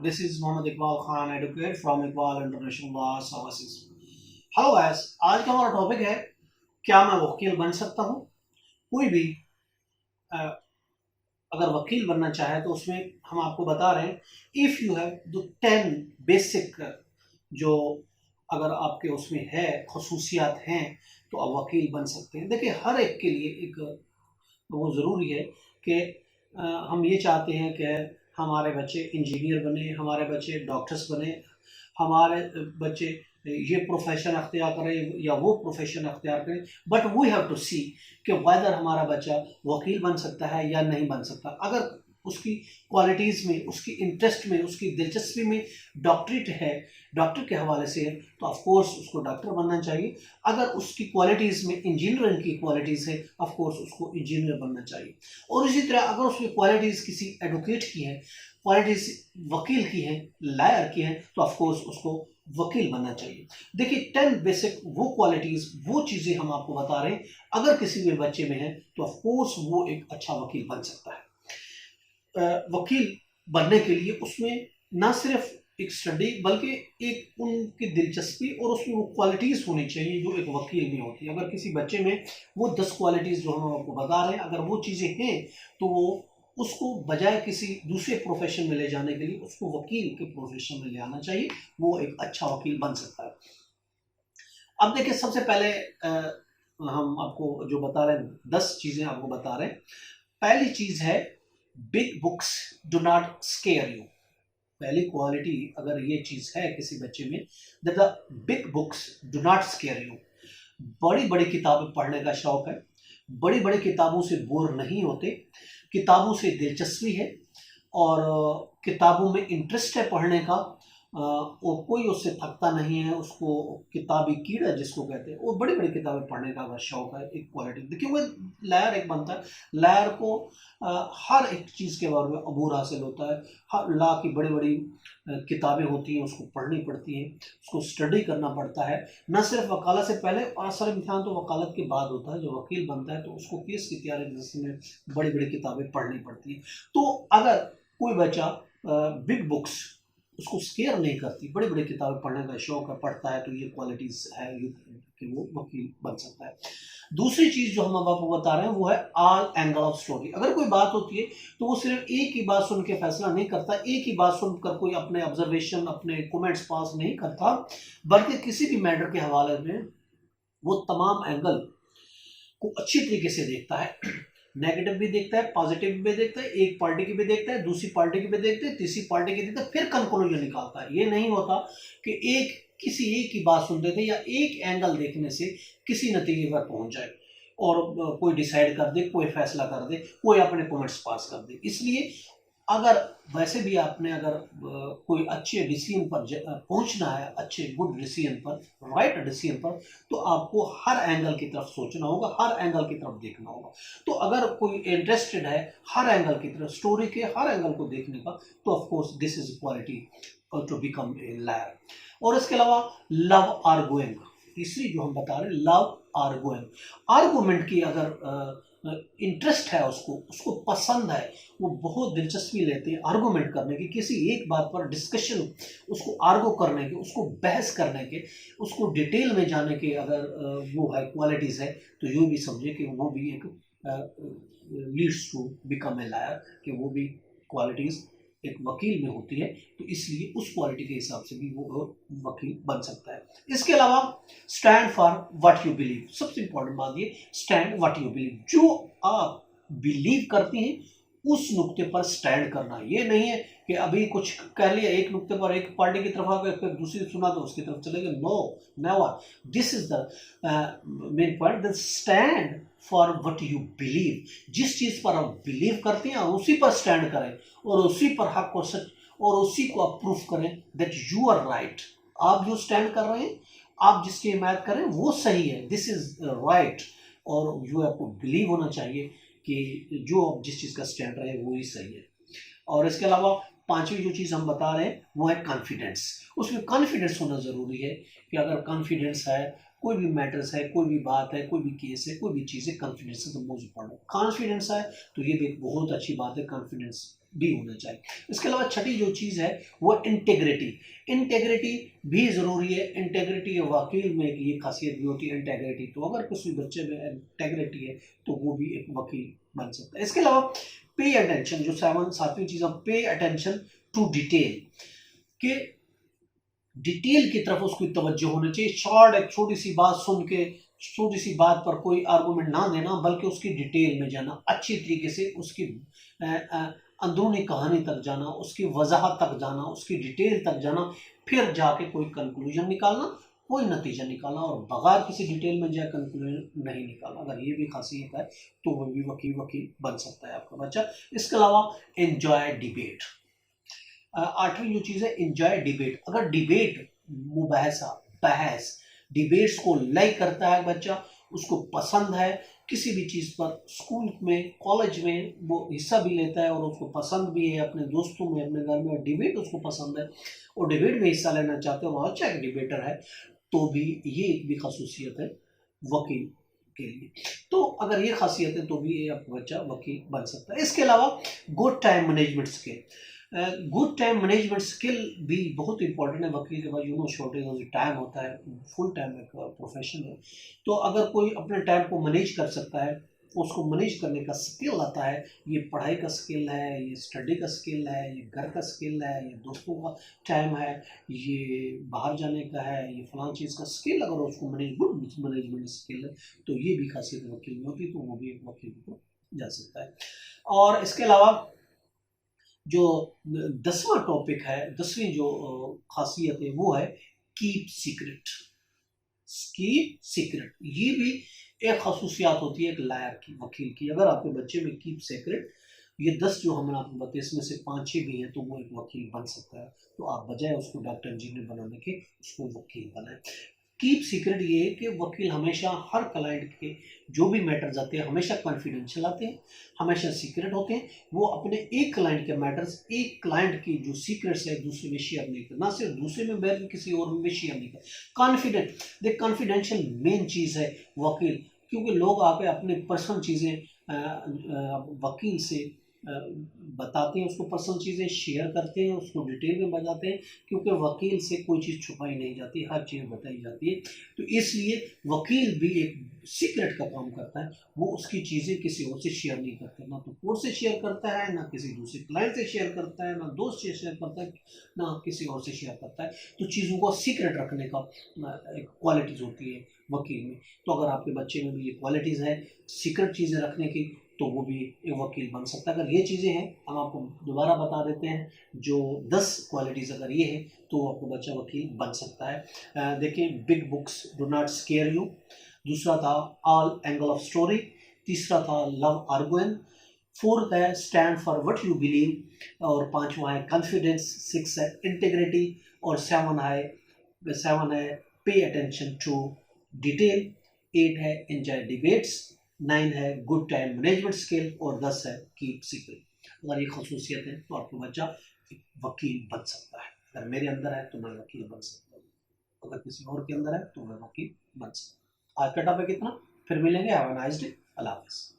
This is Mohammad Iqbal Khan, advocate from Iqbal International Law Services. Hello guys, आज का हमारा topic है क्या मैं वकील बन सकता हूँ। कोई भी अ, अगर वकील बनना चाहे तो उसमें हम आपको बता रहे हैं if you have the 10 basic जो अगर आपके उसमें है खसूसियात हैं तो आप वकील बन सकते हैं। देखिए, हर एक के लिए एक वो ज़रूरी है कि हम ये चाहते हैं कि हमारे बच्चे इंजीनियर बने, हमारे बच्चे डॉक्टर्स बने, हमारे बच्चे ये प्रोफेशन अख्तियार करें या वो प्रोफेशन अख्तियार करें। बट वी हैव टू सी कि वेदर हमारा बच्चा वकील बन सकता है या नहीं बन सकता। अगर उसकी क्वालिटीज़ में, उसकी इंटरेस्ट में, उसकी दिलचस्पी में डॉक्टरेट है, डॉक्टर के हवाले से है, तो ऑफ कोर्स उसको डॉक्टर बनना चाहिए। अगर उसकी क्वालिटीज़ में इंजीनियरिंग की क्वालिटीज़ है, ऑफ कोर्स उसको इंजीनियर बनना चाहिए। और इसी तरह अगर उसकी क्वालिटीज़ किसी एडवोकेट की है, क्वालिटीज़ वकील की है, लॉयर की है, तो ऑफ कोर्स उसको वकील बनना चाहिए। देखिए, 10 बेसिक वो क्वालिटीज़, वो चीज़ें हम आपको बता रहे हैं। अगर किसी भी बच्चे में है तो ऑफ कोर्स वो एक अच्छा वकील बन सकता है। वकील बनने के लिए उसमें ना सिर्फ एक स्टडी बल्कि एक उनकी दिलचस्पी और उसमें वो क्वालिटीज़ होनी चाहिए जो एक वकील में होती है। अगर किसी बच्चे में वो 10 क्वालिटीज़ जो हम आपको बता रहे हैं, अगर वो चीज़ें हैं तो वो उसको बजाय किसी दूसरे प्रोफेशन में ले जाने के लिए उसको वकील के प्रोफेशन में ले आना चाहिए। वो एक अच्छा वकील बन सकता है। अब देखिए, सबसे पहले हम आपको जो बता रहे हैं, 10 चीज़ें आपको बता रहे हैं। पहली चीज़ है big books do not square you. पहली क्वालिटी अगर ये चीज़ है किसी बच्चे में, the big books do not square you. बड़ी बड़ी किताबें पढ़ने का शौक है, बड़ी बड़ी किताबों से बोर नहीं होते, किताबों से दिलचस्पी है और किताबों में इंटरेस्ट है पढ़ने का। और कोई उससे थकता नहीं है, उसको किताबी कीड़ा जिसको कहते हैं, वो बड़ी बड़ी किताबें पढ़ने का अगर शौक है, एक क्वालिटी। देखिए, वो लायर एक बनता है, लायर को हर एक चीज़ के बारे में अबूर हासिल होता है। हर ला की बड़ी बड़ी किताबें होती हैं, उसको पढ़नी पड़ती हैं, उसको स्टडी करना पड़ता है। न सिर्फ वकालत से पहले, और असल इम्तिहान तो वकालत के बाद होता है। जो वकील बनता है तो उसको केस की तैयारी जिसमें बड़ी बड़ी किताबें पढ़नी पड़ती हैं। तो अगर कोई बच्चा बिग बुक्स उसको स्केयर नहीं करती, बड़ी बड़ी किताबें पढ़ने का शौक है, पढ़ता है, तो ये क्वालिटीज है कि वो वकील बन सकता है। दूसरी चीज जो हम अब आपको बता रहे हैं वो है ऑल एंगल ऑफ स्टोरी। अगर कोई बात होती है तो वो सिर्फ एक ही बात सुन के फैसला नहीं करता, एक ही बात सुनकर कोई अपने ऑब्जर्वेशन, अपने कमेंट्स पास नहीं करता, बल्कि किसी भी मैटर के हवाले में वो तमाम एंगल को अच्छी तरीके से देखता है। नेगेटिव भी देखता है, पॉजिटिव भी देखता है, एक पार्टी की भी देखता है, दूसरी पार्टी की भी देखता है, तीसरी पार्टी की देखता है, फिर कंक्लूजन निकालता है। ये नहीं होता कि किसी एक की बात सुनते थे या एक एंगल देखने से किसी नतीजे पर पहुंच जाए और कोई डिसाइड कर दे, कोई फैसला कर दे, कोई अपने कमेंट्स पास कर दे। इसलिए अगर वैसे भी आपने अगर कोई अच्छे डिसीजन पर पहुंचना है, अच्छे गुड डिसीजन पर, राइट डिसीजन पर, तो आपको हर एंगल की तरफ सोचना होगा, हर एंगल की तरफ देखना होगा। तो अगर कोई इंटरेस्टेड है हर एंगल की तरफ, स्टोरी के हर एंगल को देखने का, तो of course this is quality to become a liar. और इसके अलावा लव आर्गुइंग, तीसरी जो हम बता रहे हैं, लव आर्गुइंग। आर्गूमेंट की अगर इंटरेस्ट है, उसको उसको पसंद है, वो बहुत दिलचस्पी लेते हैं आर्गूमेंट करने की, किसी एक बात पर डिस्कशन, उसको आर्गू करने के, उसको बहस करने के, उसको डिटेल में जाने के अगर वो है क्वालिटीज़ है, तो यूँ भी समझे कि वो भी एक leads to become a liar, कि वो भी क्वालिटीज़ एक वकील में होती है। तो इसलिए उस क्वालिटी के हिसाब से भी वो वकील बन सकता है। इसके अलावा stand for what you believe, सबसे इंपॉर्टेंट बात ये, स्टैंड व्हाट यू बिलीव। जो आप बिलीव करते हैं उस नुक्ते पर स्टैंड करना। ये नहीं है कि अभी कुछ कह लिया एक नुक्ते पर, एक पार्टी की तरफ आ गए, फिर दूसरी सुना तो उसकी तरफ चले गए। No, never. This is the main point, the stand for what you believe. जिस चीज पर आप बिलीव करते हैं उसी पर स्टैंड करें और उसी पर हक और सच और उसी को आप प्रूफ करें दैट यू आर राइट। आप जो स्टैंड कर रहे हैं, आप जिसकी हिमायत कर रहे हैं, वो सही है, दिस इज राइट। और जो आपको बिलीव होना चाहिए कि जो आप जिस चीज़ का स्टैंड रहे वो ही सही है। और इसके अलावा पांचवी जो चीज़ हम बता रहे हैं वो है कॉन्फिडेंस। उसमें कॉन्फिडेंस होना ज़रूरी है कि अगर कॉन्फिडेंस है कोई भी मैटर्स है, कोई भी बात है, कोई भी केस है, कोई भी चीज़ है, कॉन्फिडेंस है तो मोस्ट इम्पॉर्टेंट। कॉन्फिडेंस है तो ये भी एक बहुत अच्छी बात है, कॉन्फिडेंस भी होना चाहिए। इसके अलावा छठी जो चीज़ है वो इंटेग्रिटी। इंटेग्रिटी भी ज़रूरी है। इंटेग्रिटी वकील में एक ये खासियत भी होती है इंटेग्रिटी, तो अगर किसी बच्चे में इंटेग्रिटी है तो वो भी एक वकील बन सकता है। इसके अलावा पे अटेंशन, जो सातवीं चीज़ है, पे अटेंशन टू डिटेल, कि डिटेल की तरफ उसकी तवज्जो होनी चाहिए। शॉर्ट एक छोटी सी बात सुन के छोटी सी बात पर कोई आर्गूमेंट ना देना, बल्कि उसकी डिटेल में जाना, अच्छी तरीके से उसकी अंदरूनी कहानी तक जाना, उसकी वजाहत तक जाना, उसकी डिटेल तक जाना, फिर जाके कोई कंक्लूजन निकालना, कोई नतीजा निकालना, और बगैर किसी डिटेल में जाए कंक्लूजन नहीं निकालना। अगर ये भी खासियत है तो वो भी वकील बन सकता है आपका बच्चा। इसके अलावा एंजॉय डिबेट। आठवीं जो चीज़ है एंजॉय डिबेट। अगर डिबेट, मुबाहसा, बहस, डिबेट्स को लाइक करता है बच्चा, उसको पसंद है, किसी भी चीज़ पर स्कूल में, कॉलेज में वो हिस्सा भी लेता है और उसको पसंद भी है, अपने दोस्तों में, अपने घर में डिबेट उसको पसंद है और डिबेट में हिस्सा लेना चाहते हो, अच्छा एक डिबेटर है, तो भी ये एक भी खासूसियत है वकील के लिए। तो अगर ये खासियत है तो भी ये आपका बच्चा वकील बन सकता है। इसके अलावा good time management skill. Good time management skill भी बहुत इंपॉर्टेंट है वकील के पास। शॉर्टेज ऑफ टाइम होता है, फुल टाइम एक प्रोफेशन है, तो अगर कोई अपने टाइम को मैनेज कर सकता है, उसको मैनेज करने का स्किल आता है, ये पढ़ाई का स्किल है, ये स्टडी का स्किल है, ये घर का स्किल है, ये दोस्तों का टाइम है, ये बाहर जाने का है, ये फलां चीज़ का स्किल, अगर उसको गुड मैनेजमेंट स्किल है तो ये भी खासियत वकील में होती है, तो वो भी एक वकील को जा सकता है। और इसके अलावा जो 10वां टॉपिक है, 10वीं जो खासियत है वो है कीप सीक्रेट। कीप सीक्रेट ये भी एक खसूसियात होती है एक लायर की, वकील की। अगर आपके बच्चे में कीप सीक्रेट, ये 10 जो हमने आपको बताया इसमें से 5-6 भी हैं तो वो एक वकील बन सकता है। तो आप बजाय उसको डॉक्टर इंजीनियर बनाने के उसको वकील बनाए। कीप सीक्रेट ये है कि वकील हमेशा हर क्लाइंट के जो भी मैटर्स आते हैं हमेशा कॉन्फिडेंशियल आते हैं, हमेशा सीक्रेट होते हैं। वो अपने एक क्लाइंट के मैटर्स, एक क्लाइंट की जो सीक्रेट्स है दूसरे में शेयर नहीं करना, सिर्फ दूसरे में बल्कि किसी और में शेयर नहीं करना। कॉन्फिडेंट, देख कॉन्फिडेंशियल मेन चीज़ है वकील, क्योंकि लोग आके अपने पर्सनल चीज़ें वकील से बताते हैं, उसको पर्सनल चीज़ें शेयर करते हैं, उसको डिटेल में बताते हैं, क्योंकि वकील से कोई चीज़ छुपाई नहीं जाती, हर चीज़ बताई जाती है। तो इसलिए वकील भी एक सीक्रेट का काम करता है, वो उसकी चीज़ें किसी और से शेयर नहीं करता, ना तो कोर्ट से शेयर करता है, ना किसी दूसरे क्लाइंट से शेयर करता है, ना दोस्त से शेयर करता है, ना किसी और से शेयर करता है। तो चीज़ों को सीक्रेट रखने का एक क्वालिटीज़ होती है वकील में। तो अगर आपके बच्चे में भी ये क्वालिटीज़ है सीक्रेट चीज़ें रखने की, तो वो भी एक वकील बन सकता है। अगर ये चीज़ें हैं, हम आपको दोबारा बता देते हैं, जो 10 क्वालिटीज़ अगर ये है तो आपको बच्चा वकील बन सकता है। देखिए, big books do not square you, दूसरा था ऑल एंगल ऑफ स्टोरी, तीसरा था लव आर्गुएन, फोर्थ है stand for what you believe, और पांचवा है कॉन्फिडेंस, 6 है इंटीग्रिटी, और 7 है पे अटेंशन टू डिटेल, 8 है एंजॉय डिबेट्स, 9 है गुड टाइम मैनेजमेंट स्किल, और 10 है कीप सीक्रेट। अगर ये खसूसियत है तो आपका बच्चा वकील बन सकता है। अगर मेरे अंदर है तो मैं वकील बन सकता हूँ, अगर किसी और के अंदर है तो मैं वकील बन सकता हूँ। आज का टॉपिक इतना, फिर मिलेंगे। Have a nice day. अल्लाह हाफिज़।